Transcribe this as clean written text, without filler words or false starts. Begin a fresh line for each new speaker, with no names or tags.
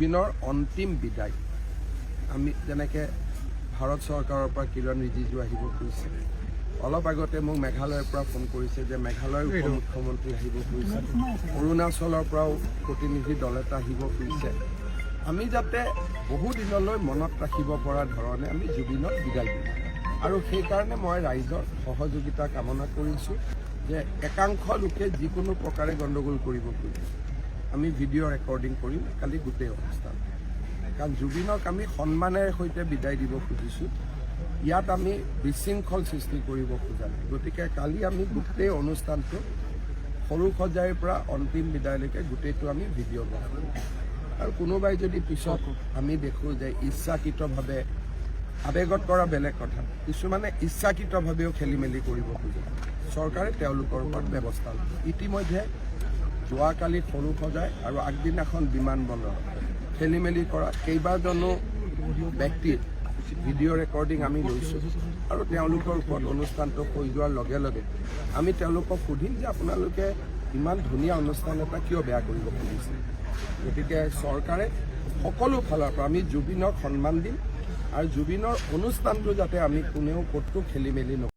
জুবিনৰ অন্তিম বিদায় আমি যেনেকৈ ভাৰত চৰকাৰৰ পৰা কিৰণ ৰিজিজু আহিব খুজিছে, অলপ আগতে মোক মেঘালয়ৰ পৰা ফোন কৰিছে যে মেঘালয়ৰ উপ মুখ্যমন্ত্ৰী আহিব খুজিছে, অৰুণাচলৰ পৰাও প্ৰতিনিধি দল এটা আহিব খুজিছে। আমি যাতে বহু দিনলৈ মনত ৰাখিব পৰা ধৰণে আমি জুবিনক বিদায় দিম আৰু সেইকাৰণে মই ৰাইজৰ সহযোগিতা কামনা কৰিছোঁ যে একাংশ লোকে যিকোনো প্ৰকাৰে গণ্ডগোল কৰিব খোজে, আমি ভিডিঅ' ৰেকৰ্ডিং কৰিম কালি গোটেই অনুষ্ঠান, কাৰণ জুবিনক আমি সন্মানেৰে সৈতে বিদায় দিব খুজিছোঁ। ইয়াত আমি বিশৃংখল সৃষ্টি কৰিব খোজা নাই। গতিকে কালি আমি গোটেই অনুষ্ঠানটো সৰু সজাইৰ পৰা অন্তিম বিদায়লৈকে গোটেইটো আমি ভিডিঅ' বনাম আৰু কোনোবাই যদি পিছত আমি দেখোঁ যে ইচ্ছাকৃতভাৱে আৱেগত কৰা বেলেগ কথা, কিছুমানে ইচ্ছাকৃতভাৱেও খেলি মেলি কৰিব খোজে, চৰকাৰে তেওঁলোকৰ ওপৰত ব্যৱস্থা ল'ব। ইতিমধ্যে যোৱাকালি সৰু সজাই আৰু আগদিনাখন বিমানবন্দৰত খেলি মেলি কৰা কেইবাজনো ব্যক্তিৰ ভিডিঅ' ৰেকৰ্ডিং আমি লৈছোঁ আৰু তেওঁলোকৰ ওপৰত অনুষ্ঠানটো হৈ যোৱাৰ লগে লগে আমি তেওঁলোকক সুধিম যে আপোনালোকে ইমান ধুনীয়া অনুষ্ঠান এটা কিয় বেয়া কৰিব খুজিছে। গতিকে চৰকাৰে সকলো ফালৰ পৰা আমি জুবিনক সন্মান দিম আৰু জুবিনৰ অনুষ্ঠানটো যাতে আমি কোনেও ক'তো খেলি মেলি নকৰোঁ।